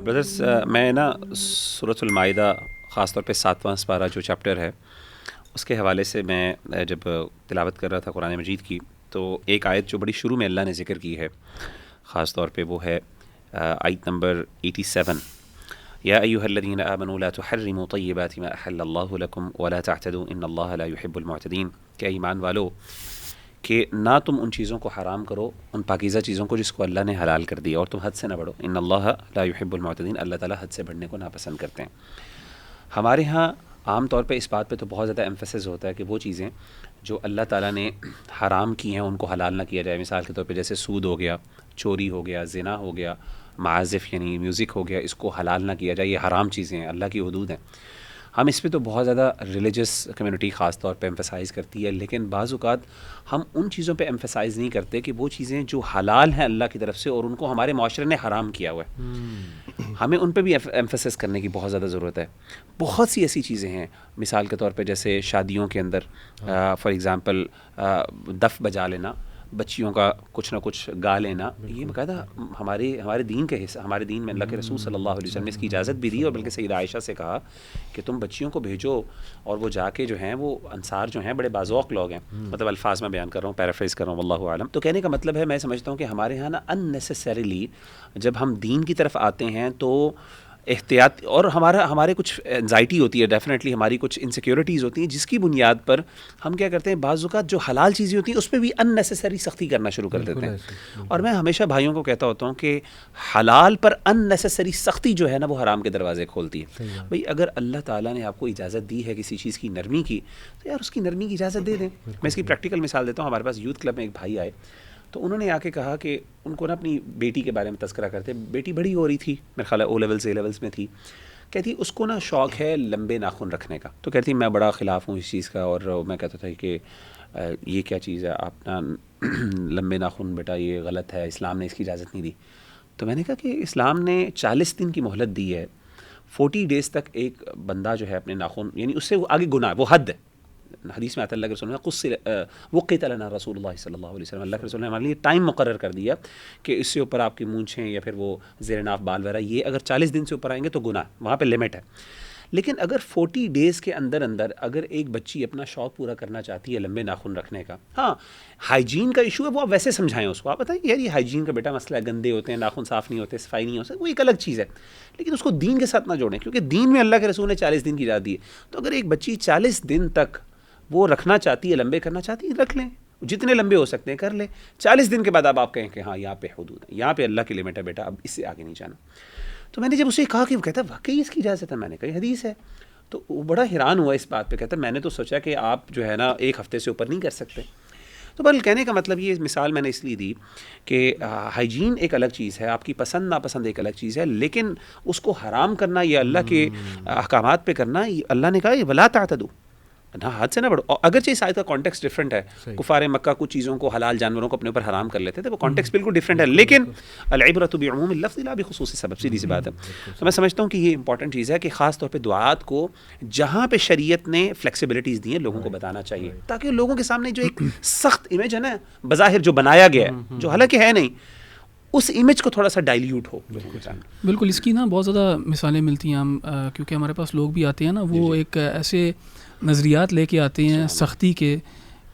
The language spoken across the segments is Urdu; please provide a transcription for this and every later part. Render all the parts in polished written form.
بردرس میں نا سورۃ المائدہ خاص طور پہ 7واں سپارہ جو چیپٹر ہے اس کے حوالے سے میں جب تلاوت کر رہا تھا قرآن مجید کی تو ایک آیت جو بڑی شروع میں اللہ نے ذکر کی ہے خاص طور پہ وہ ہے آیت نمبر 87 یا ایھا الذین آمنوا لا تحرموا طیبات ما احل اللہ لکم ولا تعتدوا ان اللہ لا يحب المعتدین کہ ایمان والو کہ نہ تم ان چیزوں کو حرام کرو ان پاکیزہ چیزوں کو جس کو اللہ نے حلال کر دیا اور تم حد سے نہ بڑھو ان اللہ لا يحب المعتدین اللہ تعالیٰ حد سے بڑھنے کو ناپسند کرتے ہیں. ہمارے ہاں عام طور پہ اس بات پہ تو بہت زیادہ ایمفیسس ہوتا ہے کہ وہ چیزیں جو اللہ تعالیٰ نے حرام کی ہیں ان کو حلال نہ کیا جائے. مثال کے طور پہ جیسے سود ہو گیا, چوری ہو گیا, زنا ہو گیا, معازف یعنی میوزک ہو گیا, اس کو حلال نہ کیا جائے, یہ حرام چیزیں ہیں, اللہ کی حدود ہیں. ہم اس پہ تو بہت زیادہ ریلیجس کمیونٹی خاص طور پہ ایمفسائز کرتی ہے, لیکن بعض اوقات ہم ان چیزوں پہ ایمفسائز نہیں کرتے کہ وہ چیزیں جو حلال ہیں اللہ کی طرف سے اور ان کو ہمارے معاشرے نے حرام کیا ہوا ہے, ہمیں ان پہ بھی ایمفسس کرنے کی بہت زیادہ ضرورت ہے. بہت سی ایسی چیزیں ہیں مثال کے طور پہ جیسے شادیوں کے اندر فار ایگزامپل دف بجا لینا, بچیوں کا کچھ نہ کچھ گا لینا, یہ باقاعدہ ہمارے دین کے حصہ, ہمارے دین میں اللہ کے رسول صلی اللہ علیہ وسلم نے اس کی اجازت بھی دی اور بلکہ سیدہ عائشہ سے کہا کہ تم بچیوں کو بھیجو اور وہ جا کے جو ہیں وہ انصار جو ہیں بڑے باذوق لوگ ہیں, مطلب الفاظ میں بیان کر رہا ہوں, پیرافریز کر رہا ہوں, واللہ اعلم. تو کہنے کا مطلب ہے میں سمجھتا ہوں کہ ہمارے یہاں نا اننیسیسریلی جب ہم دین کی طرف آتے ہیں تو احتیاط, اور ہمارے کچھ انزائٹی ہوتی ہے, ڈیفینیٹلی ہماری کچھ انسیکیورٹیز ہوتی ہیں جس کی بنیاد پر ہم کیا کرتے ہیں بعض اوقات جو حلال چیزیں ہوتی ہیں اس پہ بھی ان نیسیسری سختی کرنا شروع کر دیتے ہیں. اور میں ہمیشہ بھائیوں کو کہتا ہوتا ہوں کہ حلال پر ان نیسیسری سختی جو ہے نا وہ حرام کے دروازے کھولتی ہے. بھئی اگر اللہ تعالیٰ نے آپ کو اجازت دی ہے کسی چیز کی نرمی کی تو یار اس کی نرمی کی اجازت دے دیں. میں اس کی پریکٹیکل مثال دیتا ہوں. ہمارے پاس یوتھ کلب میں ایک بھائی آئے تو انہوں نے آ کے کہا کہ ان کو نا اپنی بیٹی کے بارے میں تذکرہ کرتے, بیٹی بڑی ہو رہی تھی, میرے خیال ہے او لیولس اے لیولس میں تھی, کہتی اس کو نا شوق ہے لمبے ناخن رکھنے کا. تو کہتی میں بڑا خلاف ہوں اس چیز کا, اور میں کہتا تھا کہ یہ کیا چیز ہے, آپ نا لمبے ناخن بیٹا یہ غلط ہے, اسلام نے اس کی اجازت نہیں دی. تو میں نے کہا کہ اسلام نے 40 دن کی مہلت دی ہے, 40 days تک ایک بندہ جو ہے اپنے ناخن یعنی اس سے وہ آگے گناہ, وہ حد ہے. حدیث میں آتا ہے اللہ کے رسول نے وقت لنا رسول اللہ صلی اللہ علیہ وسلم, اللہ کے رسول نے ہمارے لیے ٹائم مقرر کر دیا کہ اس سے اوپر آپ کی مونچھیں یا پھر وہ زیر ناف بال وغیرہ یہ اگر 40 دن سے اوپر آئیں گے تو گناہ, وہاں پہ لمٹ ہے. لیکن اگر 40 days کے اندر اگر ایک بچی اپنا شوق پورا کرنا چاہتی ہے لمبے ناخن رکھنے کا, ہاں ہائیجین کا ایشو ہے, وہ آپ ویسے سمجھائیں اس کو, آپ بتائیں یار یہ ہائیجین کا بیٹا مسئلہ ہے, گندے ہوتے ہیں, ناخن صاف نہیں ہوتے, صفائی نہیں ہوتی, وہ ایک الگ چیز ہے, لیکن اس کو دین کے ساتھ نہ جوڑیں کیونکہ دین میں اللہ کے رسول نے 40 دن کی اجازت دی ہے. تو اگر ایک بچی 40 دن تک وہ رکھنا چاہتی ہے, لمبے کرنا چاہتی ہے, رکھ لیں, جتنے لمبے ہو سکتے ہیں کر لیں. 40 دن کے بعد اب آپ کہیں کہ ہاں یہاں پہ حدود ہے, یہاں پہ اللہ کی لمٹ ہے بیٹا, اب اس سے آگے نہیں جانا. تو میں نے جب اسے کہا کہ وہ کہتا واقعی اس کی اجازت ہے, میں نے کہا حدیث ہے, تو وہ بڑا حیران ہوا اس بات پہ, کہتا میں نے تو سوچا کہ آپ جو ہے نا ایک ہفتے سے اوپر نہیں کر سکتے. تو بل کہنے کا مطلب یہ مثال میں نے اس لیے دی کہ ہائیجین ایک الگ چیز ہے, آپ کی پسند ناپسند ایک الگ چیز ہے, لیکن اس کو حرام کرنا یا اللہ کے احکامات پہ کرنا, اللہ نے کہا ولا تعتدوا, نہ حد سے نہ بڑھو. اگرچہ اس آیت کا کانٹیکسٹ ڈفرینٹ ہے, کفار مکہ کچھ چیزوں کو حلال جانوروں کو اپنے اوپر حرام کر لیتے تھے, وہ کانٹیکسٹ بالکل ڈفرینٹ ہے, لیکن العبرۃ بعموم اللفظ لا بخصوص السبب, سیدھی سی بات ہے. تو میں سمجھتا ہوں کہ یہ امپورٹنٹ چیز ہے کہ خاص طور پہ دعات کو جہاں پہ شریعت نے فلیکسیبلٹیز دی ہیں لوگوں کو بتانا چاہیے, تاکہ لوگوں کے سامنے جو ایک سخت امیج ہے نا بظاہر جو بنایا گیا ہے, جو حالانکہ ہے نہیں, اس امیج کو تھوڑا سا ڈائلیوٹ ہو. بالکل, اس کی نا بہت زیادہ مثالیں ملتی ہیں ہم, کیونکہ ہمارے پاس لوگ بھی آتے ہیں نا, وہ ایک ایسے نظریات لے کے آتے ہیں سختی کے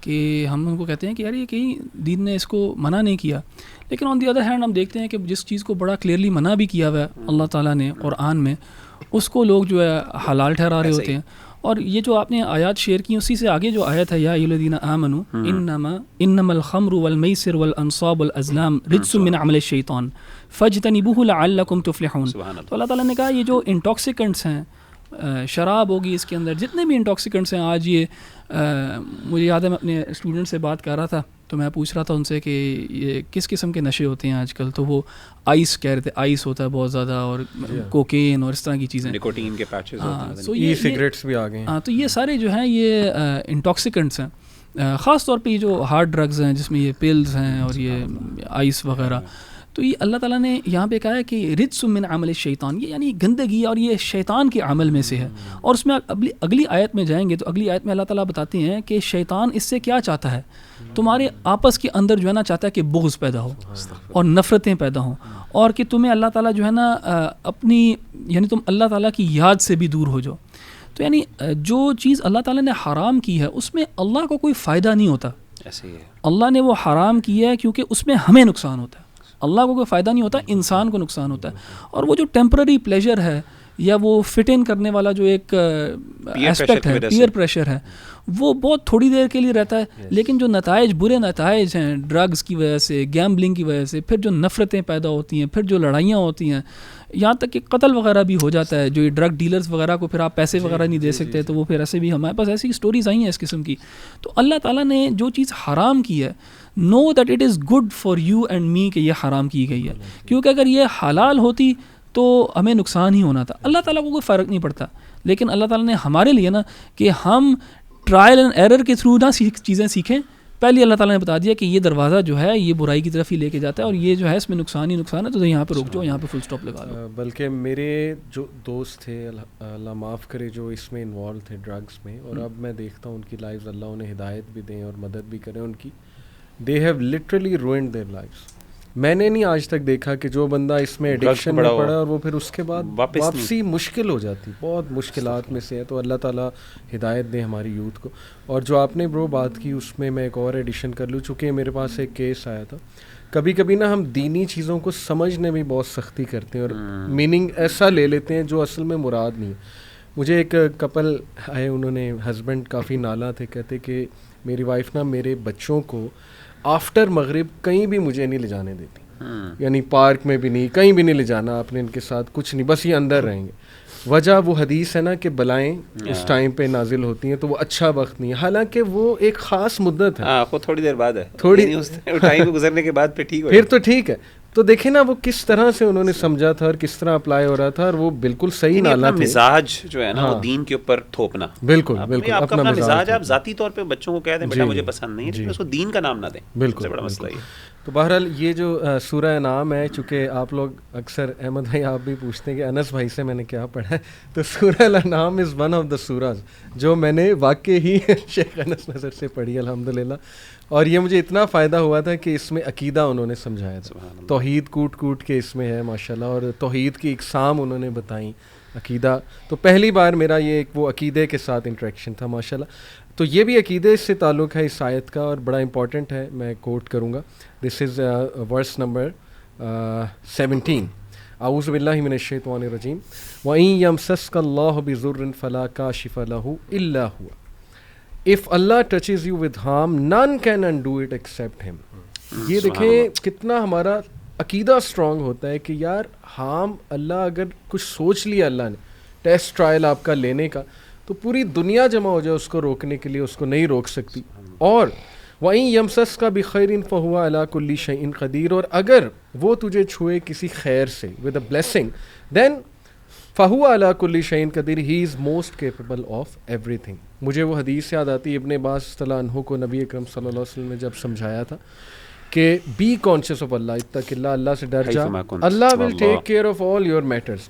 کہ ہم ان کو کہتے ہیں کہ یار یہ کہیں دین نے اس کو منع نہیں کیا, لیکن آن دی ادر ہینڈ ہم دیکھتے ہیں کہ جس چیز کو بڑا کلیئرلی منع بھی کیا ہوا ہے اللہ تعالیٰ نے قرآن میں, اس کو لوگ جو ہے حلال ٹھہرا رہے ہوتے ہیں. اور یہ جو آپ نے آیات شیئر کی اسی سے آگے جو آیت ہے یا ایھا الذین آمنوا انما الخمر والمیسر والانصاب والازلام رجس من عمل الشیطان فاجتنبوہ لعلکم تفلحون. تو اللہ تعالیٰ نے کہا یہ جو انٹاکسیکنٹس ہیں, شراب ہوگی اس کے اندر, جتنے بھی انٹاکسیکنٹس ہیں, آج یہ مجھے یاد ہے میں اپنے اسٹوڈنٹ سے بات کر رہا تھا تو میں پوچھ رہا تھا ان سے کہ یہ کس قسم کے نشے ہوتے ہیں آج کل, تو وہ آئس کہہ رہے تھے, آئس ہوتا ہے بہت زیادہ, اور کوکین اور اس طرح کی چیزیں, نکوٹین کے پیچز ہوتے ہیں, ای سگریٹس بھی آ گئے ہیں. ہاں, تو یہ سارے جو ہیں یہ انٹاکسیکنٹس ہیں, خاص طور پہ یہ جو ہارڈ ڈرگز ہیں جس میں یہ پلز ہیں اور یہ آئس وغیرہ. تو یہ اللہ تعالیٰ نے یہاں پہ کہا ہے کہ رجس من عمل الشیطان، یہ یعنی گندگی اور یہ شیطان کے عمل میں سے ہے. اور اس میں اگلی آیت میں جائیں گے تو اگلی آیت میں اللہ تعالیٰ بتاتے ہیں کہ شیطان اس سے کیا چاہتا ہے، تمہارے آپس کے اندر جو ہے نا چاہتا ہے کہ بغض پیدا ہو اور نفرتیں پیدا ہوں، اور کہ تمہیں اللہ تعالیٰ جو ہے نا اپنی یعنی تم اللہ تعالیٰ کی یاد سے بھی دور ہو جاؤ. تو یعنی جو چیز اللہ تعالیٰ نے حرام کی ہے اس میں اللہ کو کوئی فائدہ نہیں ہوتا. اللہ نے وہ حرام کیا ہے کیونکہ اس میں ہمیں نقصان ہوتا ہے، اللہ کو کوئی فائدہ نہیں ہوتا، انسان کو نقصان ہوتا ہے. اور وہ جو ٹیمپرری پلیجر ہے یا وہ فٹ ان کرنے والا جو ایک ایسپیکٹ ہے، پیئر پریشر ہے، وہ بہت تھوڑی دیر کے لیے رہتا ہے. لیکن جو نتائج، برے نتائج ہیں ڈرگز کی وجہ سے، گیمبلنگ کی وجہ سے، پھر جو نفرتیں پیدا ہوتی ہیں، پھر جو لڑائیاں ہوتی ہیں، یہاں تک کہ قتل وغیرہ بھی ہو جاتا ہے. جو یہ ڈرگ ڈیلرز وغیرہ کو پھر آپ پیسے وغیرہ نہیں دے سکتے تو وہ پھر ایسے بھی، ہمارے پاس ایسی سٹوریز آئی ہیں اس قسم کی. تو اللہ تعالیٰ نے جو چیز حرام کی ہے، know that it is good for you and me کہ یہ حرام کی گئی ہے، کیونکہ اگر یہ حلال ہوتی تو ہمیں نقصان ہی ہونا تھا. اللہ تعالیٰ کو کوئی فرق نہیں پڑتا، لیکن اللہ تعالیٰ نے ہمارے لیے نا کہ ہم ٹرائل اینڈ ایرر کے تھرو نہ چیزیں سیکھیں. پہلے اللہ تعالیٰ نے بتا دیا کہ یہ دروازہ جو ہے یہ برائی کی طرف ہی لے کے جاتا ہے اور یہ جو ہے اس میں نقصان ہی نقصان ہے، تو یہاں پہ رک جاؤ، یہاں پہ فل سٹاپ لگا لو. بلکہ میرے جو دوست تھے اللہ معاف کرے جو اس میں انوالو تھے ڈرگس میں، اور اب میں دیکھتا ہوں ان کی لائفز، اللہ انہیں ہدایت بھی دیں اور مدد بھی کریں ان کی. They have literally ruined their lives. میں نے نہیں آج تک دیکھا کہ جو بندہ اس میں ایڈکشن میں پڑا اور وہ پھر اس کے بعد واپسی مشکل ہو جاتی، بہت مشکلات میں سے ہے. تو اللہ تعالیٰ ہدایت دیں ہماری یوتھ کو. اور جو آپ نے برو بات کی اس میں ایک اور ایڈیشن کر لوں، چونکہ میرے پاس ایک کیس آیا تھا. کبھی کبھی نا ہم دینی چیزوں کو سمجھنے میں بہت سختی کرتے ہیں اور میننگ ایسا لے لیتے ہیں جو اصل میں مراد نہیں ہے. مجھے ایک کپل آئے، انہوں نے ہسبینڈ کافی نالا تھے، کہتے کہ میری وائف نا میرے بچوں کو آفٹر مغرب کہیں بھی مجھے نہیں لے جانے دیتی، یعنی پارک میں بھی نہیں، کہیں بھی نہیں لے جانا آپ نے ان کے ساتھ، کچھ نہیں، بس یہ اندر رہیں گے. وجہ وہ حدیث ہے نا کہ بلائیں اس ٹائم پہ نازل ہوتی ہیں تو وہ اچھا وقت نہیں ہے، حالانکہ وہ ایک خاص مدت ہے، وہ تھوڑی دیر بعد ہے، تھوڑی ٹائم گزرنے کے بعد پھر تو ٹھیک ہے. تو دیکھیں نا وہ کس طرح سے انہوں نے سمجھا تھا اور کس طرح اپلائی ہو رہا تھا، اور وہ بالکل صحیح نالا تھے. مزاج جو ہے نا وہ دین کے اوپر تھوپنا، بالکل بالکل آپ کا اپنا مزاج، آپ ذاتی طور پہ بچوں کو کہہ دیں بیٹا مجھے پسند نہیں ہے، لیکن اس کو دین کا نام نہ دیں، بالکل بڑا مسئلہ یہ. تو بہرحال یہ جو سورہ انعام ہے، چونکہ آپ لوگ اکثر احمد بھائی آپ بھی پوچھتے ہیں کہ انس بھائی سے میں نے کیا پڑھا ہے، تو سورہ الانعام از ون آف دا سوراز جو میں نے واقعی ہی شیخ انس نظر سے پڑھی الحمدللہ. اور یہ مجھے اتنا فائدہ ہوا تھا کہ اس میں عقیدہ انہوں نے سمجھایا تھا، توحید کوٹ کوٹ کے اس میں ہے ماشاءاللہ، اور توحید کی اقسام انہوں نے بتائیں، عقیدہ. تو پہلی بار میرا یہ ایک وہ عقیدے کے ساتھ انٹریکشن تھا ماشاءاللہ. تو یہ بھی عقیدے سے تعلق ہے اس آیت کا اور بڑا امپورٹنٹ ہے، میں کوٹ کروں گا. دس از ورس نمبر 17. اعوذ باللہ من الشیطان الرجیم وَإِن يَمْسَسْكَ اللَّهُ بِضُرٍّ فَلَا كَاشِفَ لَهُ إِلَّا هُوَ. If Allah touches you with harm, none can undo it except him. یہ دیکھیں کتنا ہمارا عقیدہ اسٹرانگ ہوتا ہے کہ یار ہارم اللہ اگر کچھ سوچ لیا اللہ نے ٹیسٹ ٹرائل آپ کا لینے کا، تو پوری دنیا جمع ہو جائے اس کو روکنے کے لیے، اس کو نہیں روک سکتی. اور وَإِن يَمْسَسْكَ بِخَيْرٍ فَهُوَ عَلَى كُلِّ شَيْءٍ قَدِيرٌ. اور اگر وہ تجھے چھوئے کسی خیر سے with a blessing, then فَهُوَ عَلَى كُلِّ شَيْءٍ قَدِيرٌ. He is most capable of everything. مجھے وہ حدیث یاد آتی ہے، ابن عباس رضی اللہ عنہ کو نبی اکرم صلی اللہ علیہ وسلم نے جب سمجھایا تھا کہ بی کانشیس آف اللہ، اتق اللہ، اللہ سے ڈر جا، Allah will take care of all your matters,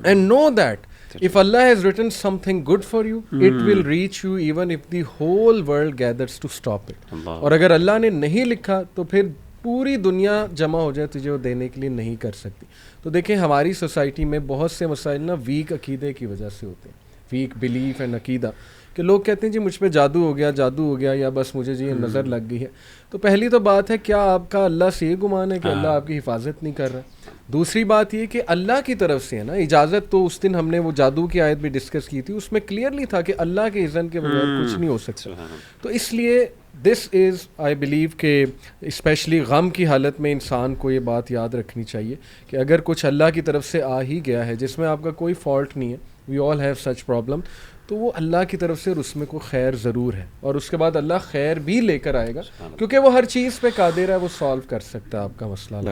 and know that if Allah has written something good for you, it will reach you even if the whole world gathers to stop it. اور اگر اللہ نے نہیں لکھا تو پھر پوری دنیا جمع ہو جائے تجھے وہ دینے کے لیے نہیں کر سکتی. تو دیکھیں ہماری سوسائٹی میں بہت سے مسائل نا ویک عقیدے کی وجہ سے ہوتے ہیں، ویک بلیف اینڈ عقیدہ، کہ لوگ کہتے ہیں جی مجھ پہ جادو ہو گیا یا بس مجھے جی نظر لگ گئی ہے. تو پہلی تو بات ہے کیا آپ کا اللہ سے یہ گمان ہے کہ اللہ آپ کی حفاظت نہیں کر رہا؟ دوسری بات یہ کہ اللہ کی طرف سے ہے نا اجازت. تو اس دن ہم نے وہ جادو کی آیت بھی ڈسکس کی تھی، اس میں کلیئرلی تھا کہ اللہ کے اذن کے بغیر کچھ نہیں ہو سکتا. تو اس لیے دس از آئی بلیو کہ اسپیشلی غم کی حالت میں انسان کو یہ بات یاد رکھنی چاہیے کہ اگر کچھ اللہ کی طرف سے آ ہی گیا ہے جس میں آپ کا کوئی فالٹ نہیں ہے، وی آل ہیو سچ پرابلم، تو وہ اللہ کی طرف سے اور اس میں کوئی خیر ضرور ہے، اور اس کے بعد اللہ خیر بھی لے کر آئے گا کیونکہ وہ ہر چیز پہ قادر ہے، وہ سالو کر سکتا ہے آپ کا مسئلہ.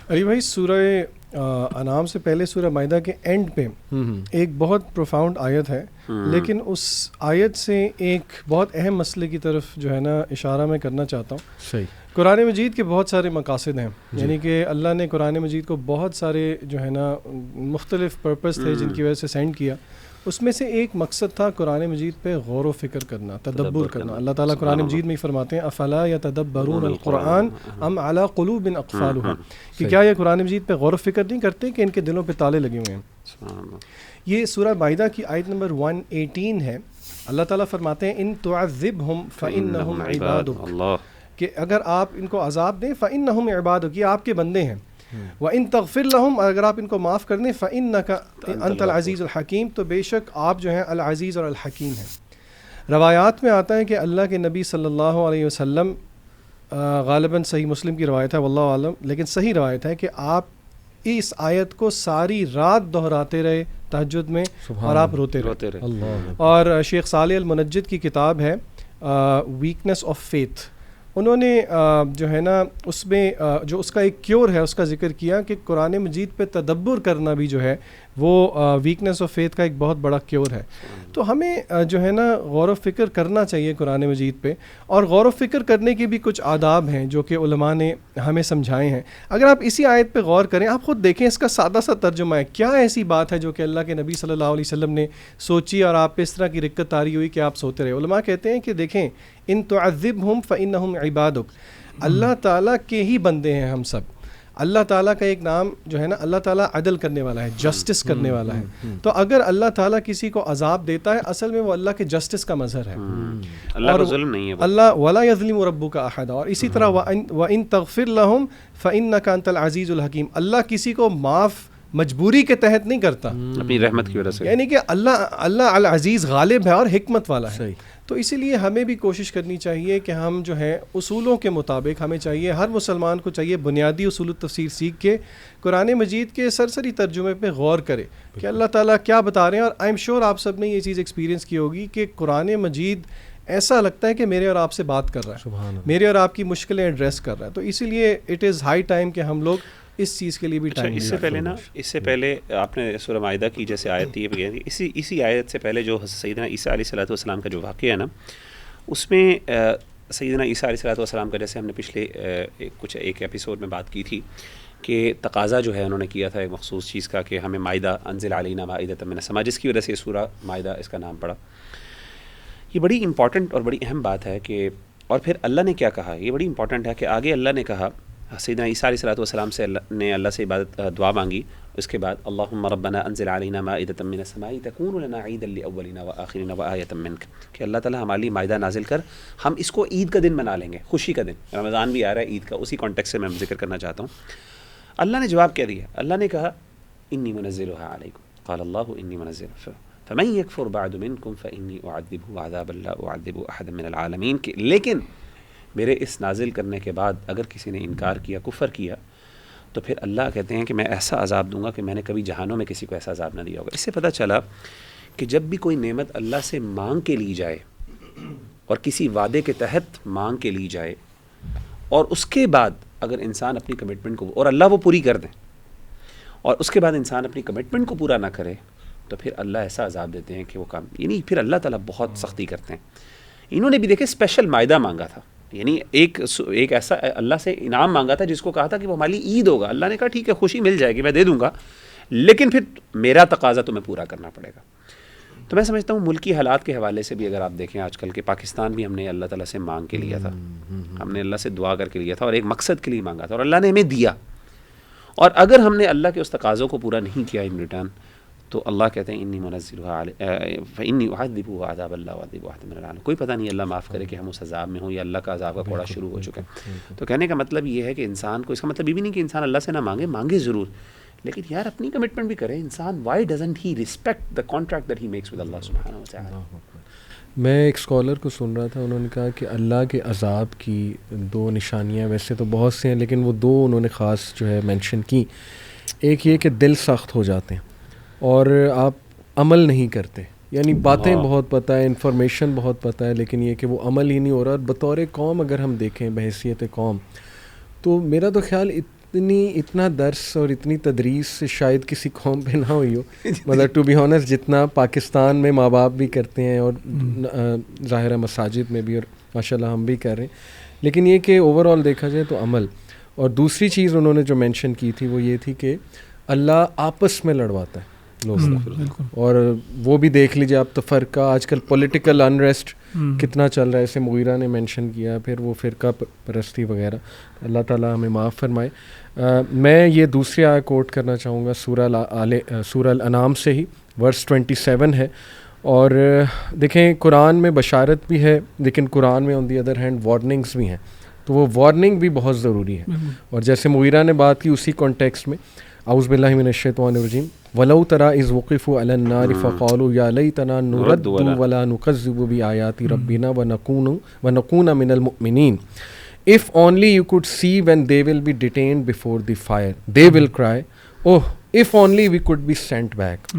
علی بھائی سورہ انعام سے پہلے سورہ مائدہ کے اینڈ پہ ایک بہت پروفاؤنڈ آیت ہے، لیکن اس آیت سے ایک بہت اہم مسئلے کی طرف جو ہے نا اشارہ میں کرنا چاہتا ہوں. صحیح. قرآن مجید کے بہت سارے مقاصد ہیں، یعنی کہ اللہ نے قرآن مجید کو بہت سارے جو ہے نا مختلف پرپس تھے جن کی وجہ سے سینڈ کیا. اس میں سے ایک مقصد تھا قرآن مجید پہ غور و فکر کرنا، تدبر کرنا. اللہ تعالیٰ قرآن مجید میں ہی فرماتے ہیں افلا یتدبرون القرآن ام علی قلوب اقفالها، کہ کیا یہ قرآن مجید پہ غور و فکر نہیں کرتے کہ ان کے دلوں پہ تالے لگے ہوئے ہیں. یہ سورہ مائدہ کی آیت نمبر 118 ہے. اللہ تعالیٰ فرماتے ہیں ان تعذبہم فإنہم عبادک، کہ اگر آپ ان کو عذاب دیں فإنہم عبادک، یہ آپ کے بندے ہیں. وَإِن تَغْفِرْ لَهُمْ، اگر آپ ان کو معاف کر دیں فَإِنَّكَ أَنْتَ الْعَزِيزُ الْحَكِيمُ، تو بے شک آپ جو ہیں العزیز اور الحکیم ہیں. روایات میں آتا ہے کہ اللہ کے نبی صلی اللہ علیہ وسلم، غالباً صحیح مسلم کی روایت ہے واللہ عالم، لیکن صحیح روایت ہے کہ آپ اس آیت کو ساری رات دہراتے رہے تہجد میں اور آپ روتے رہے. اور شیخ صالح المنجد کی کتاب ہے ویکنیس آف فیتھ، انہوں نے جو ہے نا اس میں جو اس کا ایک کیور ہے اس کا ذکر کیا کہ قرآن مجید پہ تدبر کرنا بھی جو ہے وہ ویکنیس آف فیتھ کا ایک بہت بڑا کیور ہے. تو ہمیں جو ہے نا غور و فکر کرنا چاہیے قرآن مجید پہ، اور غور و فکر کرنے کے بھی کچھ آداب ہیں جو کہ علماء نے ہمیں سمجھائے ہیں. اگر آپ اسی آیت پہ غور کریں، آپ خود دیکھیں اس کا سادہ سا ترجمہ ہے. کیا ایسی بات ہے جو کہ اللہ کے نبی صلی اللہ علیہ وسلم نے سوچی اور آپ پہ اس طرح کی رکت طاری ہوئی کہ آپ سوتے رہے؟ علماء کہتے ہیں کہ دیکھیں ان تعذبہم فإنہم عبادک، اللہ تعالیٰ کے ہی بندے ہیں ہم سب. اللہ تعالیٰ کا ایک نام جو ہے نا، اللہ تعالیٰ عدل کرنے والا ہے، جسٹس کرنے والا ہے. تو اگر اللہ تعالیٰ کسی کو عذاب دیتا ہے اصل میں وہ اللہ کے جسٹس کا مظہر ہے، اللہ کا ظلم نہیں ہے. اللہ ولا یظلم ربک احد. اور اسی طرح وَإِن تَغْفِرْ لَهُمْ فَإِنَّكَ أَنْتَ الْعَزِيزُ الْحَكِيمُ، اللہ کسی کو معاف مجبوری کے تحت نہیں کرتا، اپنی رحمت کی وجہ سے، یعنی کہ اللہ العزیز غالب ہے اور حکمت والا ہے. تو اسی لیے ہمیں بھی کوشش کرنی چاہیے کہ ہم جو ہے اصولوں کے مطابق، ہمیں چاہیے ہر مسلمان کو چاہیے بنیادی اصول التفسیر سیکھ کے قرآن مجید کے سرسری ترجمے پہ غور کرے کہ اللہ تعالیٰ کیا بتا رہے ہیں. اور آئی ایم شیور آپ سب نے یہ چیز ایکسپیرینس کی ہوگی کہ قرآن مجید ایسا لگتا ہے کہ میرے اور آپ سے بات کر رہا ہے، میرے اور آپ کی مشکلیں ایڈریس کر رہا ہے. تو اسی لیے اٹ از ہائی ٹائم کہ ہم لوگ اس چیز کے لیے بھی ٹائم. اس سے پہلے آپ نے سورہ مائدہ کی جیسے آیت تھی، اسی آیت سے پہلے جو سیدنا عیسیٰ علیہ الصلوۃ والسلام کا جو واقعہ ہے نا، اس میں سیدنا عیسیٰ علیہ الصلوۃ والسلام کا، جیسے ہم نے پچھلے ایک ایپیسوڈ میں بات کی تھی کہ تقاضا جو ہے انہوں نے کیا تھا ایک مخصوص چیز کا کہ ہمیں مائدہ انزل علینا مائدۃ من السماء، جس کی وجہ سے سورہ مائدہ اس کا نام پڑا. یہ بڑی امپورٹنٹ اور بڑی اہم بات ہے کہ، اور پھر اللہ نے کیا کہا، یہ بڑی امپورٹنٹ ہے کہ آگے اللہ نے کہا، سیدنا عیسیٰ علیہ الصلوۃ والسلام سے اللہ سے عبادت دعا مانگی. اس کے بعد اللہم ربنا انزل علینا مائدۃ من السماء تکون لنا عیدا لاولنا وآخرنا وآیۃ منک، کہ اللہ تعالیٰ ہمارے لیے مائدہ نازل کر، ہم اس کو عید کا دن منا لیں گے، خوشی کا دن. رمضان بھی آ رہا ہے، عید کا، اسی کانٹیکس سے میں ذکر کرنا چاہتا ہوں. اللہ نے جواب کیا دیا؟ اللہ نے کہا انی منزلها علیکم، قال اللہ انی منزلها فمن یکفر بعد منکم فانی اعذبه عذابا لا اعذب احدا من العالمین، کہ لیکن میرے اس نازل کرنے کے بعد اگر کسی نے انکار کیا، کفر کیا، تو پھر اللہ کہتے ہیں کہ میں ایسا عذاب دوں گا کہ میں نے کبھی جہانوں میں کسی کو ایسا عذاب نہ دیا ہوگا. اس سے پتہ چلا کہ جب بھی کوئی نعمت اللہ سے مانگ کے لی جائے اور کسی وعدے کے تحت مانگ کے لی جائے، اور اس کے بعد اگر انسان اپنی کمٹمنٹ کو، اور اللہ وہ پوری کر دیں، اور اس کے بعد انسان اپنی کمٹمنٹ کو پورا نہ کرے، تو پھر اللہ ایسا عذاب دیتے ہیں کہ وہ کام، یعنی پھر اللہ تعالیٰ بہت سختی کرتے ہیں. انہوں نے بھی دیکھے اسپیشل مائدہ مانگا تھا، یعنی ایک ایسا اللہ سے انعام مانگا تھا جس کو کہا تھا کہ وہ ہماری عید ہوگا. اللہ نے کہا ٹھیک ہے، خوشی مل جائے گی، میں دے دوں گا، لیکن پھر میرا تقاضا تمہیں پورا کرنا پڑے گا. تو میں سمجھتا ہوں ملکی حالات کے حوالے سے بھی اگر آپ دیکھیں، آج کل کے پاکستان بھی ہم نے اللہ تعالیٰ سے مانگ کے لیا تھا، ہم نے اللہ سے دعا کر کے لیا تھا اور ایک مقصد کے لیے مانگا تھا، اور اللہ نے ہمیں دیا. اور اگر ہم نے اللہ کے اس تقاضوں کو پورا نہیں کیا ان ریٹرن، تو اللہ کہتے ہیں انی منزلها فانی اعذبه عذابا لا اعذب احدا من العالمین. کوئی پتہ نہیں، اللہ معاف کرے کہ ہم اس عذاب میں ہوں یا اللہ کا عذاب کا کوڑا شروع ہو چکا ہے. تو کہنے کا مطلب یہ ہے کہ انسان کو، اس کا مطلب یہ بھی نہیں کہ انسان اللہ سے نہ مانگے ضرور، لیکن یار اپنی کمٹمنٹ بھی کرے انسان. Why doesn't he respect the contract that he makes with Allah سبحانہ و تعالی. میں ایک اسکالر کو سن رہا تھا، انہوں نے کہا کہ اللہ کے عذاب کی دو نشانیاں، ویسے تو بہت سی ہیں لیکن وہ دو انہوں نے خاص جو ہے مینشن کی. ایک یہ کہ دل سخت ہو جاتے ہیں اور آپ عمل نہیں کرتے، یعنی باتیں بہت پتہ ہے، انفارمیشن بہت پتہ ہے، لیکن یہ کہ وہ عمل ہی نہیں ہو رہا. بطور قوم اگر ہم دیکھیں، بحیثیت قوم، تو میرا تو خیال اتنا درس اور اتنی تدریس شاید کسی قوم پہ نہ ہوئی ہو، مطلب ٹو بی آنیسٹ، جتنا پاکستان میں ماں باپ بھی کرتے ہیں اور ظاہر مساجد میں بھی، اور ماشاء اللہ ہم بھی کر رہے ہیں. لیکن یہ کہ اوور آل دیکھا جائے تو عمل. اور دوسری چیز انہوں نے جو مینشن کی تھی وہ یہ تھی کہ اللہ آپس میں لڑواتا ہے لوگوں کو. اور وہ بھی دیکھ لیجیے آپ تفرقہ آج کل پولیٹیکل انریسٹ کتنا چل رہا ہے, اسے مغیرہ نے مینشن کیا, پھر وہ فرقہ پرستی وغیرہ. اللہ تعالیٰ ہمیں معاف فرمائے. میں یہ دوسری آیت کوٹ کرنا چاہوں گا سورہ الانعام سے ہی, ورس 27 ہے. اور دیکھیں قرآن میں بشارت بھی ہے لیکن قرآن میں آن دی ادر ہینڈ وارننگز بھی ہیں, تو وہ وارننگ بھی بہت ضروری ہے. اور جیسے مغیرہ نے بات کی اسی کانٹیکسٹ میں, اعوذ باللہ من الشیطان الرجیم, وَلَوْ تَرَىٰ إِذْ وُقِفُوا عَلَى النَّارِ فَقَالُوا يَا لَيْتَنَا نُرَدُّ وَلَا نُكَذِّبُ بِآيَاتِ رَبِّنَا وَنَكُونَ مِنَ الْمُؤْمِنِينَ. If only you could see when they will be detained before the fire, they will cry, oh, if only we could be sent back.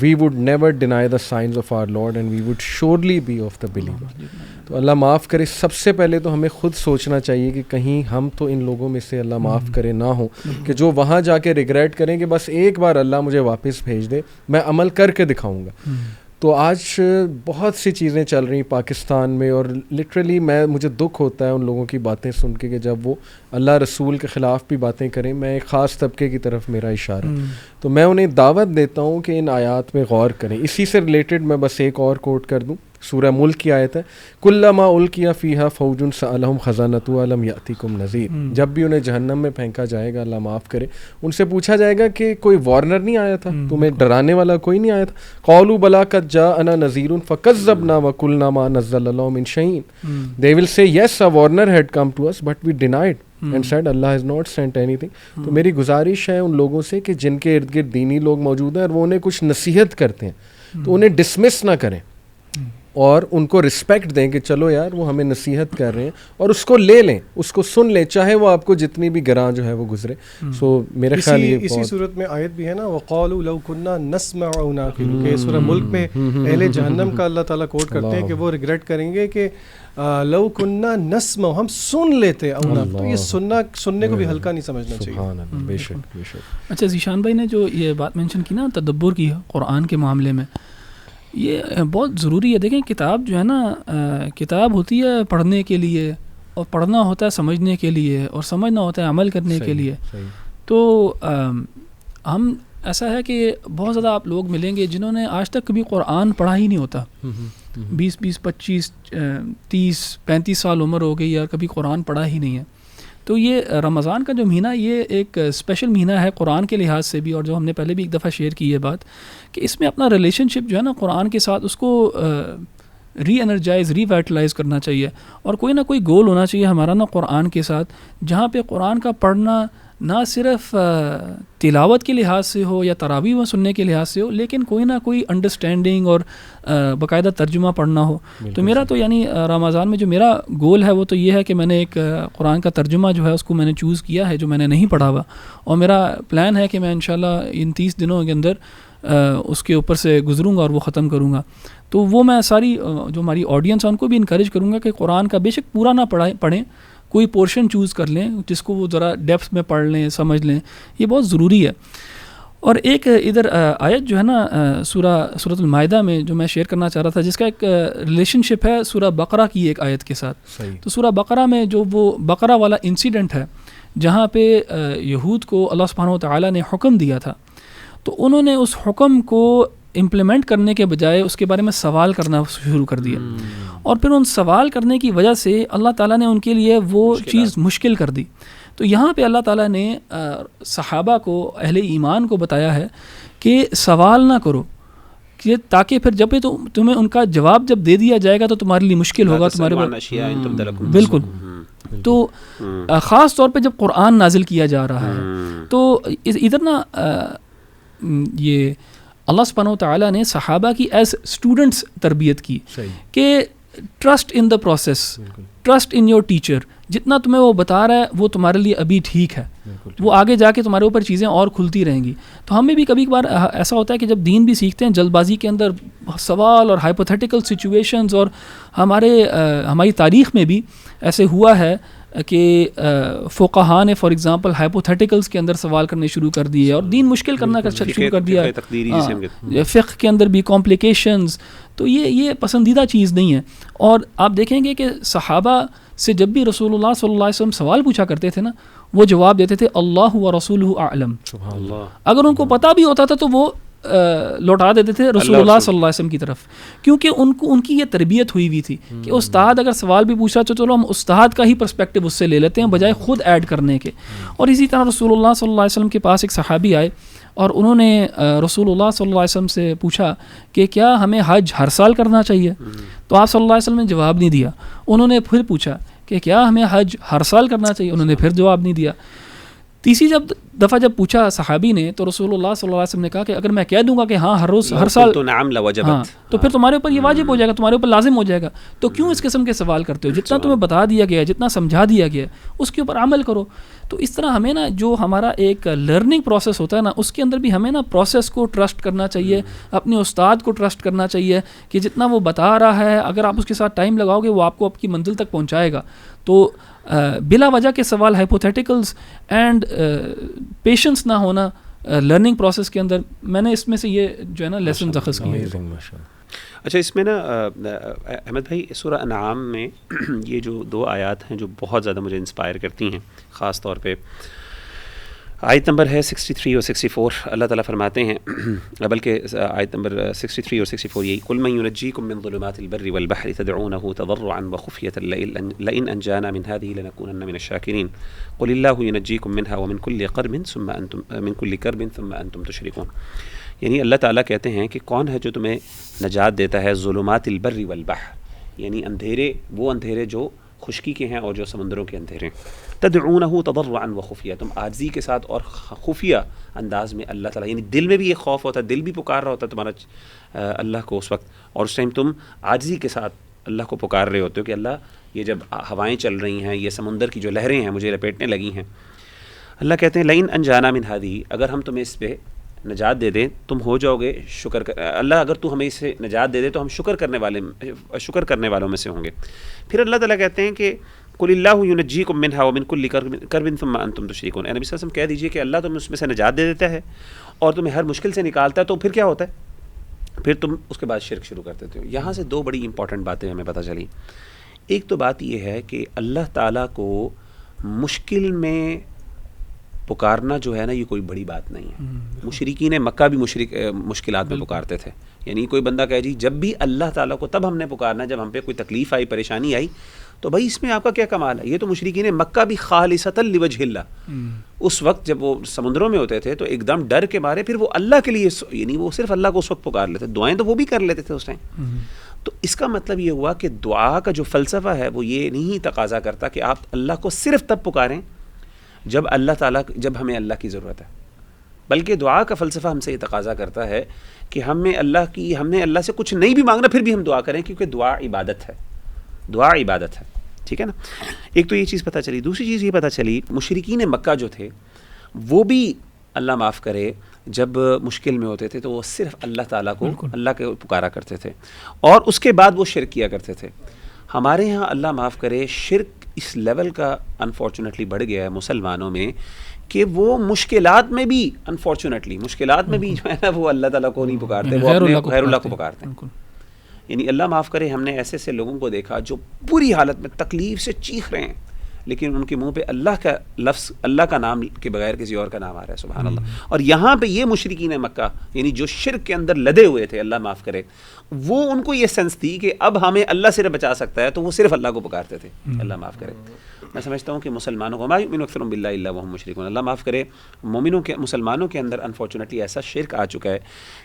We would never deny the signs of our Lord and we would surely be of the believers. تو اللہ معاف کرے. سب سے پہلے تو ہمیں خود سوچنا چاہیے کہ کہیں ہم تو ان لوگوں میں سے اللہ معاف کرے نہ ہوں کہ جو وہاں جا کے ریگریٹ کریں کہ بس ایک بار اللہ مجھے واپس بھیج دے, میں عمل کر کے دکھاؤں گا. تو آج بہت سی چیزیں چل رہی پاکستان میں, اور لٹرلی مجھے دکھ ہوتا ہے ان لوگوں کی باتیں سن کے کہ جب وہ اللہ رسول کے خلاف بھی باتیں کریں. میں ایک خاص طبقے کی طرف میرا اشارہ, تو میں انہیں دعوت دیتا ہوں کہ ان آیات میں غور کریں. اسی سے ریلیٹڈ میں بس ایک اور کوٹ کر دوں, سورہ ملک کی آیت ہے, کلما القی فیہا فوج سألہم خزانتہا الم یأتکم نذیر. جب بھی انہیں جہنم میں پھینکا جائے گا, اللہ معاف کرے, ان سے پوچھا جائے گا کہ کوئی وارنر نہیں آیا تھا, تمہیں ڈرانے والا کوئی نہیں آیا تھا. قالوا بلا قد جاءنا نذیر فکذبنا وقلنا ما نزل اللہ من شیء. They will say yes, a warner had come to us but we denied and said Allah has not sent anything. تو میری گزارش ہے ان لوگوں سے کہ جن کے ارد گرد دینی لوگ موجود ہیں اور وہ انہیں کچھ نصیحت کرتے ہیں تو انہیں ڈسمس نہ کریں اور ان کو رسپیکٹ دیں کہ چلو یار وہ ہمیں نصیحت کر رہے ہیں, اور اس کو لے لیں, اس کو سن لیں, چاہے وہ آپ کو جتنی بھی گراں جو ہے وہ گزرے. سو میرے خیال یہ اسی صورت میں آیت بھی ہے نا, وقالوا لو كنا نسمع او نعقل, کہ سورہ ملک میں اہل جہنم کا اللہ تعالیٰ کوٹ کرتے ہیں کہ وہ ریگریٹ کریں گے کہ لو كنا نسمع, ہم سن لیتے او نعقل. تو یہ سننے کو بھی ہلکا نہیں سمجھنا چاہیے. سبحان اللہ, بے شک بے شک. اچھا ذیشان بھائی نے جو یہ بات مینشن کی نا تدبر کی قرآن کے معاملے میں, یہ بہت ضروری ہے. دیکھیں کتاب جو ہے نا, کتاب ہوتی ہے پڑھنے کے لیے, اور پڑھنا ہوتا ہے سمجھنے کے لیے, اور سمجھنا ہوتا ہے عمل کرنے کے لیے. تو ہم ایسا ہے کہ بہت زیادہ آپ لوگ ملیں گے جنہوں نے آج تک کبھی قرآن پڑھا ہی نہیں ہوتا. 20 25 30 35 سال عمر ہو گئی اور کبھی قرآن پڑھا ہی نہیں ہے. تو یہ رمضان کا جو مہینہ, یہ ایک اسپیشل مہینہ ہے قرآن کے لحاظ سے بھی, اور جو ہم نے پہلے بھی ایک دفعہ شیئر کی ہے بات کہ اس میں اپنا ریلیشن شپ جو ہے نا قرآن کے ساتھ, اس کو ری انرجائز, ری وائٹلائز کرنا چاہیے. اور کوئی نہ کوئی گول ہونا چاہیے ہمارا نا قرآن کے ساتھ, جہاں پہ قرآن کا پڑھنا نہ صرف تلاوت کے لحاظ سے ہو یا تراویح میں سننے کے لحاظ سے ہو, لیکن کوئی نہ کوئی انڈرسٹینڈنگ اور باقاعدہ ترجمہ پڑھنا ہو. تو میرا تو یعنی رمضان میں جو میرا گول ہے وہ تو یہ ہے کہ میں نے ایک قرآن کا ترجمہ جو ہے اس کو میں نے چوز کیا ہے جو میں نے نہیں پڑھا ہوا, اور میرا پلان ہے کہ میں انشاءاللہ ان 30 دنوں کے اندر اس کے اوپر سے گزروں گا اور وہ ختم کروں گا. تو وہ میں ساری جو ہماری آڈینس ہے ان کو بھی انکریج کروں گا کہ قرآن کا بے شک پورا نہ پڑھیں, کوئی پورشن چوز کر لیں جس کو وہ ذرا ڈیپتھ میں پڑھ لیں, سمجھ لیں, یہ بہت ضروری ہے. اور ایک ادھر آیت جو ہے نا سورۃ المائدہ میں جو میں شیئر کرنا چاہ رہا تھا, جس کا ایک ریلیشن شپ ہے سورہ بقرہ کی ایک آیت کے ساتھ. تو سورہ بقرہ میں جو وہ بقرہ والا انسیڈنٹ ہے جہاں پہ یہود کو اللہ سبحانہ و تعالیٰ نے حکم دیا تھا, تو انہوں نے اس حکم کو امپلیمنٹ کرنے کے بجائے اس کے بارے میں سوال کرنا شروع کر دیا, اور پھر ان سوال کرنے کی وجہ سے اللہ تعالیٰ نے ان کے لیے وہ چیز مشکل کر دی. تو یہاں پہ اللہ تعالیٰ نے صحابہ کو, اہل ایمان کو بتایا ہے کہ سوال نہ کرو, کہ تاکہ پھر جب تو تمہیں ان کا جواب جب دے دیا جائے گا تو تمہارے لیے مشکل ہوگا تمہارے اوپر. بالکل. تو خاص طور پہ جب قرآن نازل کیا جا رہا ہے تو ادھر نا یہ اللہ سبحانہ و تعالیٰ نے صحابہ کی ایز اسٹوڈنٹس تربیت کی کہ trust in the process, trust in your teacher. جتنا تمہیں وہ بتا رہا ہے وہ تمہارے لیے ابھی ٹھیک ہے, وہ آگے جا کے تمہارے اوپر چیزیں اور کھلتی رہیں گی. تو ہمیں بھی کبھی کبھار ایسا ہوتا ہے کہ جب دین بھی سیکھتے ہیں جلد بازی کے اندر سوال اور ہائپوتھیٹیکل سچویشنز, اور ہماری تاریخ میں بھی ایسے ہوا ہے کہ فقہا نے فار ایگزامپل ہائپوتھیٹیکلس کے اندر سوال کرنے شروع کر دیے اور دین مشکل کرنا شروع کر دیا. فقہ کے اندر بھی کمپلیکیشنز, تو یہ پسندیدہ چیز نہیں ہے. اور آپ دیکھیں گے کہ صحابہ سے جب بھی رسول اللہ صلی اللہ علیہ وسلم سوال پوچھا کرتے تھے نا, وہ جواب دیتے تھے اللہ و رسولہ اعلم. اگر ان کو پتہ بھی ہوتا تھا تو وہ لوٹا دیتے تھے رسول اللہ صلی اللہ علیہ وسلم کی طرف, کیونکہ ان کی یہ تربیت ہوئی تھی کہ استاد اگر سوال بھی پوچھا تو چلو ہم استاد کا ہی پرسپیکٹو اس سے لے لیتے ہیں بجائے خود ایڈ کرنے کے. اور اسی طرح رسول اللہ صلی اللہ علیہ وسلم کے پاس ایک صحابی آئے اور انہوں نے رسول اللہ صلی اللہ علیہ وسلم سے پوچھا کہ کیا ہمیں حج ہر سال کرنا چاہیے؟ تو آپ صلی اللہ علیہ وسلم نے جواب نہیں دیا. انہوں نے پھر پوچھا کہ کیا ہمیں حج ہر سال کرنا چاہیے؟ انہوں نے پھر جواب نہیں دیا. تیسری دفعہ جب پوچھا صحابی نے تو رسول اللہ صلی اللہ علیہ وسلم نے کہا کہ اگر میں کہہ دوں گا کہ ہاں ہر روز ہر سال تو پھر تمہارے اوپر یہ واجب ہو جائے گا, تمہارے اوپر لازم ہو جائے گا. تو کیوں اس قسم کے سوال کرتے ہو؟ جتنا تمہیں بتا دیا گیا, جتنا سمجھا دیا گیا, اس کے اوپر عمل کرو. تو اس طرح ہمیں نا جو ہمارا ایک لرننگ پروسیس ہوتا ہے نا, اس کے اندر بھی ہمیں نا پروسیس کو ٹرسٹ کرنا چاہیے, اپنے استاد کو ٹرسٹ کرنا چاہیے کہ جتنا وہ بتا رہا ہے اگر آپ اس کے ساتھ ٹائم لگاؤ گے وہ آپ کو آپ کی منزل تک پہنچائے گا. تو بلا وجہ کے سوال, ہائپوتھیٹیکلز اینڈ پیشنس نہ ہونا لرننگ پروسیس کے اندر, میں نے اس میں سے یہ جو ہے نا لیسن اخذ کیے. اچھا, اس میں نا احمد بھائی سورہ انعام میں یہ جو 2 آیات ہیں جو بہت زیادہ مجھے انسپائر کرتی ہیں, خاص طور پہ آیت نمبر ہے 63 اور 64. اللہ تعالیٰ فرماتے ہیں, بلکہ آیت نمبر 63 اور 64 یہی, قُلْ مَن يُنَجِّيكُم مِّن ظُلُمَاتِ الْبَرِّ وَالْبَحْرِ تَدْعُونَهُ تَضَرُّعًا وَخُفْيَةً لَئِنْ أَنْجَانَا مِنْ هَٰذِهِ لَنَكُونَنَّ مِنَ الشَّاكِرِينَ قُلِ اللَّهُ يُنَجِّيكُم مِّنْهَا وَمِن كُلِّ كَرْبٍ ثُمَّ أَنْتُمْ تُشْرِكُونَ. یعنی اللہ تعالیٰ کہتے ہیں کہ کون ہے جو تمہیں نجات دیتا ہے ظلمات البر والبحر, یعنی اندھیرے, وہ اندھیرے جو خشکی کے ہیں اور جو سمندروں کے اندھیرے. تدعونہ تضرعا وخفیہ, تم عاجزی کے ساتھ اور خفیہ انداز میں اللہ تعالیٰ, یعنی دل میں بھی یہ خوف ہوتا ہے, دل بھی پکار رہا ہوتا ہے تمہارا اللہ کو اس وقت, اور اس ٹائم تم عاجزی کے ساتھ اللہ کو پکار رہے ہوتے ہو کہ اللہ یہ جب ہوائیں چل رہی ہیں, یہ سمندر کی جو لہریں ہیں مجھے لپیٹنے لگی ہیں. اللہ کہتے ہیں لئن انجانا من ہذہ, اگر ہم تمہیں اس پہ نجات دے دیں تم ہو جاؤ گے شکر اللہ اگر تو ہمیں اس سے نجات دے دے تو ہم شکر کرنے والوں میں سے ہوں گے. پھر اللہ تعالیٰ کہتے ہیں کہ قُلِ اللَّهُ يُنَجِّيكُم مِّنْهَا وَمِن كُلِّ كَرْبٍ ثُمَّ أَنْتُمْ تُشْرِكُونَ. اے نبی صلی اللہ علیہ وسلم کہہ دیجئے کہ اللہ تمہیں اس میں سے نجات دے دیتا ہے اور تمہیں ہر مشکل سے نکالتا ہے, تو پھر کیا ہوتا ہے؟ پھر تم اس کے بعد شرک شروع کر دیتے ہو. یہاں سے 2 بڑی امپورٹنٹ باتیں ہمیں پتہ چلی. ایک تو بات یہ ہے کہ اللہ تعالیٰ کو مشکل میں پکارنا جو ہے نا یہ کوئی بڑی بات نہیں ہے. مشرکین مکہ بھی مشکلات میں پکارتے تھے, یعنی کوئی بندہ کہے جی جب بھی اللہ تعالیٰ کو تب ہم نے پکارنا جب ہم پہ کوئی تکلیف آئی, پریشانی آئی, تو بھائی اس میں آپ کا کیا کمال ہے. یہ تو مشرکین مکہ بھی خالصۃ لوجہ اللہ, اس وقت جب وہ سمندروں میں ہوتے تھے تو ایک دم ڈر کے مارے پھر وہ اللہ کے لیے, یعنی وہ صرف اللہ کو اس وقت پکار لیتے, دعائیں تو وہ بھی کر لیتے تھے اس ٹائم. تو اس کا مطلب یہ ہوا کہ دعا کا جو فلسفہ ہے وہ یہ نہیں تقاضا کرتا کہ آپ اللہ کو صرف تب پکاریں جب ہمیں اللہ کی ضرورت ہے, بلکہ دعا کا فلسفہ ہم سے یہ تقاضا کرتا ہے کہ ہم نے اللہ سے کچھ نہیں بھی مانگنا پھر بھی ہم دعا کریں, کیونکہ دعا عبادت ہے, دعا عبادت ہے. ٹھیک ہے نا. ایک تو یہ چیز پتہ چلی. دوسری چیز یہ پتہ چلی مشرکین مکہ جو تھے وہ بھی اللہ معاف کرے جب مشکل میں ہوتے تھے تو وہ صرف اللہ تعالیٰ کو اللہ کے پکارا کرتے تھے اور اس کے بعد وہ شرک کیا کرتے تھے. ہمارے ہاں اللہ معاف کرے شرک اس لیول کا انفارچونیٹلی بڑھ گیا ہے مسلمانوں میں کہ وہ مشکلات میں بھی مشکلات میں بھی جو ہے نا وہ اللہ تعالیٰ کو نہیں پکارتے, وہ اپنے غیر اللہ کو پکارتے ہیں. یعنی اللہ معاف کرے ہم نے ایسے لوگوں کو دیکھا جو بری حالت میں تکلیف سے چیخ رہے ہیں لیکن ان کے منہ پہ اللہ کا لفظ, اللہ کا نام کے بغیر کسی اور کا نام آ رہا ہے. سبحان اللہ. اور یہاں پہ یہ مشرکین مکہ یعنی جو شرک کے اندر لدے ہوئے تھے اللہ معاف کرے, وہ ان کو یہ سینس تھی کہ اب ہمیں اللہ سے بچا سکتا ہے تو وہ صرف اللہ کو پکارتے تھے. اللہ معاف کرے. میں سمجھتا ہوں کہ مسلمانوں کو ما یؤمن اکثرهم باللہ الا وهم مشرکون, اللہ معاف کرے مسلمانوں کے اندر انفارچونیٹلی ایسا شرک آ چکا ہے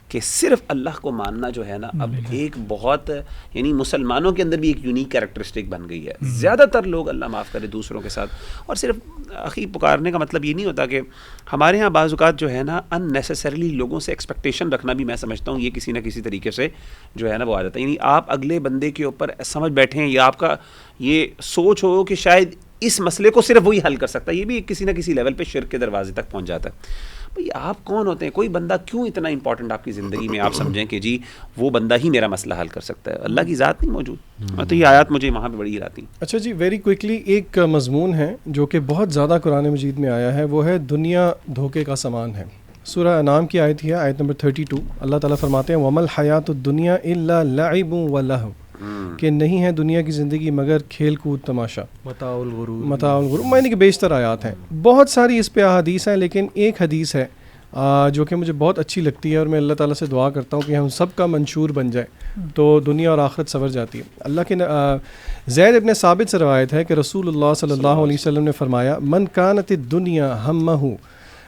کہ صرف اللہ کو ماننا جو ہے نا اب ایک بہت یعنی مسلمانوں کے اندر بھی ایک یونیک کیریکٹرسٹک بن گئی ہے. زیادہ تر لوگ اللہ معاف کرے دوسروں کے ساتھ, اور صرف اخی پکارنے کا مطلب یہ نہیں ہوتا کہ ہمارے ہاں بعض اوقات جو ہے نا ان نیسسریلی لوگوں سے ایکسپیکٹیشن رکھنا بھی میں سمجھتا ہوں یہ کسی نہ کسی طریقے سے جو ہے نا وہ آ جاتا ہے. یعنی آپ اگلے بندے کے اوپر سمجھ بیٹھیں یا آپ کا یہ سوچ ہو کہ شاید اس مسئلے کو صرف وہی حل کر سکتا ہے, یہ بھی کسی نہ کسی لیول پہ شرک کے دروازے تک پہنچ جاتا ہے. بھئی آپ کون ہوتے ہیں, کوئی بندہ کیوں اتنا امپورٹنٹ آپ کی زندگی میں آپ سمجھیں کہ جی وہ بندہ ہی میرا مسئلہ حل کر سکتا ہے, اللہ کی ذات نہیں موجود. تو یہ آیات مجھے وہاں پہ بڑی ہی. اچھا جی, ویری کوئکلی ایک مضمون ہے جو کہ بہت زیادہ قرآن مجید میں آیا ہے, وہ ہے دنیا دھوکے کا سامان ہے. سورہ انعام کی آیت ہے, آیت نمبر 32. اللہ تعالیٰ فرماتے ہیں وَمَا الْحَيَاةُ الدُّنْيَا إِلَّا لَعِبٌ وَلَهْوٌ, کہ نہیں ہے دنیا کی زندگی مگر کھیل کود تماشا, متاع الغرور. متاع الغرور, یعنی کہ بیشتر آیات ہیں. بہت ساری اس پہ احادیث ہیں, لیکن ایک حدیث ہے جو کہ مجھے بہت اچھی لگتی ہے, اور میں اللہ تعالیٰ سے دعا کرتا ہوں کہ ہم سب کا منشور بن جائے تو دنیا اور آخرت سنور جاتی ہے. اللہ کے زید ابن ثابت سے روایت ہے کہ رسول اللہ صلی اللہ علیہ وسلم نے فرمایا من کانت الدنیا ہمہ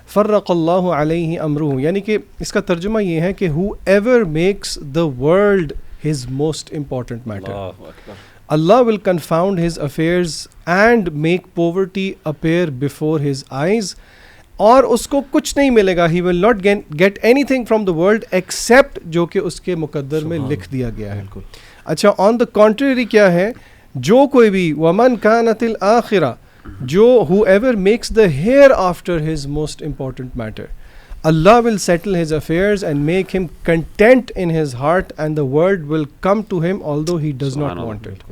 فرق اللہ علیہ امرہ, یعنی کہ اس کا ترجمہ یہ ہے کہ whoever makes the world his most important matter. Allah will confound his affairs and make poverty appear before his eyes, اور اس کو کچھ نہیں ملے گا, he will not get anything from the world except جو کہ اس کے مقدر میں لکھ دیا گیا ہے. اچھا, on the contrary کیا ہے, جو کوئی بھی وَمَنْ كَانَتِ الْآخِرَةِ, جو whoever makes the hereafter his most important matter, Allah will settle his affairs and make him content in his heart, and the world will come to him although he does not want it.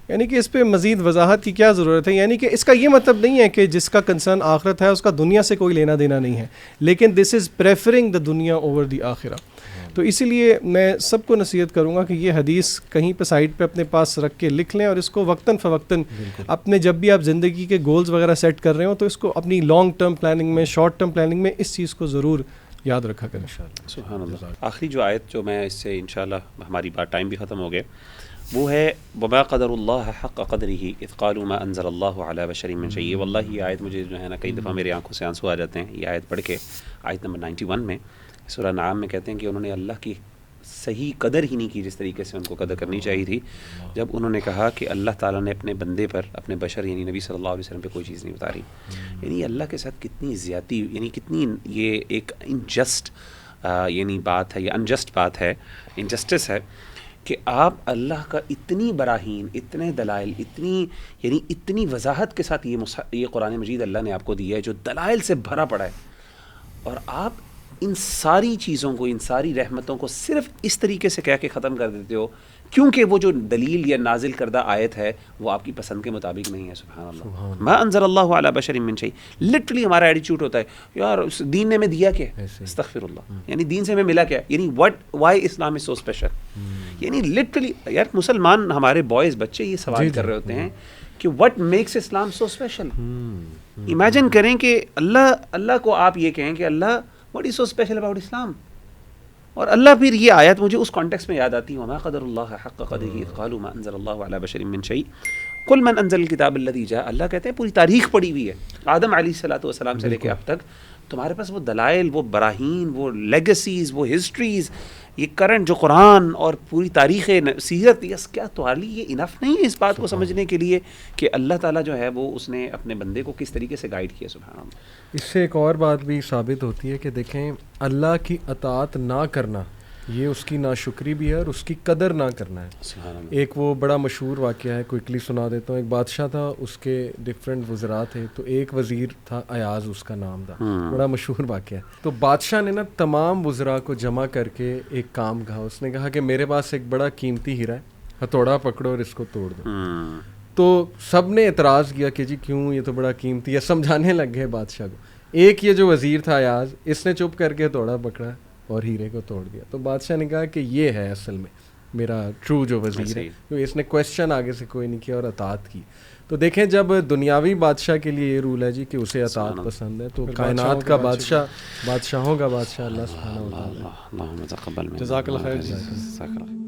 یعنی کہ اس پہ مزید وضاحت کی کیا ضرورت ہے, یعنی کہ اس کا یہ مطلب نہیں ہے کہ جس کا کنسرن آخرت ہے اس کا دنیا سے کوئی لینا دینا نہیں ہے, لیکن دس از پریفرنگ دا دنیا اوور دی آخرہ. تو اسی لیے میں سب کو نصیحت کروں گا کہ یہ حدیث کہیں پہ سائڈ پہ اپنے پاس رکھ کے لکھ لیں, اور اس کو وقتاً فوقتاً اپنے جب بھی آپ زندگی کے گولز وغیرہ سیٹ کر رہے ہو تو اس کو اپنی لانگ ٹرم پلاننگ میں, شارٹ ٹرم پلاننگ میں اس چیز کو ضرور یاد رکھا کریں. سبحان اللہ. آخری جو آیت جو میں اس سے انشاءاللہ ہماری بات ٹائم بھی ختم ہو گیا, وہ ہے وما قدر اللہ حق قدرہ اذ قالوا ما انزل اللہ علی بشر من شیء. واللہ یہ آیت مجھے جو ہے نا کئی دفعہ میری آنکھوں سے آنسو آ جاتے ہیں یہ آیت پڑھ کے. آیت نمبر 91 میں سورہ انعام میں کہتے ہیں کہ انہوں نے اللہ کی صحیح قدر ہی نہیں کی جس طریقے سے ان کو قدر کرنی چاہیے تھی, جب انہوں نے کہا کہ اللہ تعالیٰ نے اپنے بندے پر, اپنے بشر یعنی نبی صلی اللہ علیہ وسلم پہ کوئی چیز نہیں اتاری. یعنی اللہ کے ساتھ کتنی زیادتی, یعنی کتنی یہ ایک انجسٹ یعنی بات ہے, یہ انجسٹ بات ہے, انجسٹس ہے کہ آپ اللہ کا اتنی براہین, اتنے دلائل, اتنی وضاحت کے ساتھ یہ قرآن مجید اللہ نے آپ کو دیا ہے جو دلائل سے بھرا پڑا ہے, اور آپ ان ساری چیزوں کو, ان ساری رحمتوں کو صرف اس طریقے سے کہہ کے ختم کر دیتے ہو کیونکہ وہ جو دلیل یا نازل کردہ آیت ہے وہ آپ کی پسند کے مطابق نہیں ہے. سبحان اللہ. ما انزل اللہ علی بشر من شیء. لٹرلی ہمارا ایٹیچیوڈ ہوتا ہے یار دین نے میں دیا کیا, استغفر اللہ, یعنی دین سے ہمیں ملا کیا, یعنی وائی اسلام از سو اسپیشل. یعنی لٹرلی یار مسلمان ہمارے بوائز بچے یہ سوال کر رہے ہوتے ہیں کہ what makes Islam so special. Imagine کریں کہ اللہ کو آپ یہ کہیں کہ Allah what is so special about Islam, اور اللہ پھر یہ آیت مجھے اس کانٹیکس میں یاد آتی ہے وما قدر اللہ حق قدرہ اذ قالوا ما انزل اللہ علی بشر من شیء قل من انزل الکتاب الذی جاء. اللہ کہتے ہیں پوری تاریخ پڑی ہوئی ہے آدم علیہ الصلوۃ والسلام سے لے کے اب تک, تمہارے پاس وہ دلائل, وہ براہین, وہ لیگسیز, وہ ہسٹریز, یہ کرنٹ جو قرآن اور پوری تاریخ سیرت, یس کیا تمہارے لیے یہ انف نہیں ہے اس بات کو سمجھنے کے لیے کہ اللہ تعالیٰ جو ہے وہ اس نے اپنے بندے کو کس طریقے سے گائیڈ کیا. سبحان اللہ. اس سے ایک اور بات بھی ثابت ہوتی ہے کہ دیکھیں اللہ کی اطاعت نہ کرنا یہ اس کی ناشکری بھی ہے اور اس کی قدر نہ کرنا ہے. ایک وہ بڑا مشہور واقعہ ہے, کوئکلی سنا دیتا ہوں. ایک بادشاہ تھا, اس کے ڈفرینٹ وزراء تھے, تو ایک وزیر تھا ایاز اس کا نام تھا, بڑا مشہور واقعہ ہے. تو بادشاہ نے نا تمام وزراء کو جمع کر کے ایک کام کہا. اس نے کہا کہ میرے پاس ایک بڑا قیمتی ہیرا ہے, ہتھوڑا پکڑو اور اس کو توڑ دو. تو سب نے اعتراض کیا کہ جی کیوں, یہ تو بڑا قیمتی ہے. سمجھانے لگ گئے بادشاہ کو. ایک یہ جو وزیر تھا ایاز, اس نے چپ کر کے ہتھوڑا پکڑا اور ہیرے کو توڑ دیا. تو بادشاہ نے کہا کہ یہ ہے اصل میں میرا ٹرو جو وزیر ہے, تو اس نے کویسچن آگے سے کوئی نہیں کیا اور اطاعت کی. تو دیکھیں جب دنیاوی بادشاہ کے لیے یہ رول ہے جی کہ اسے اطاعت پسند ہے, تو کائنات کا بادشاہ, بادشاہوں کا بادشاہ اللہ سبحانہ و تعالیٰ. اللہم تقبل منا. جزاک اللہ خیر.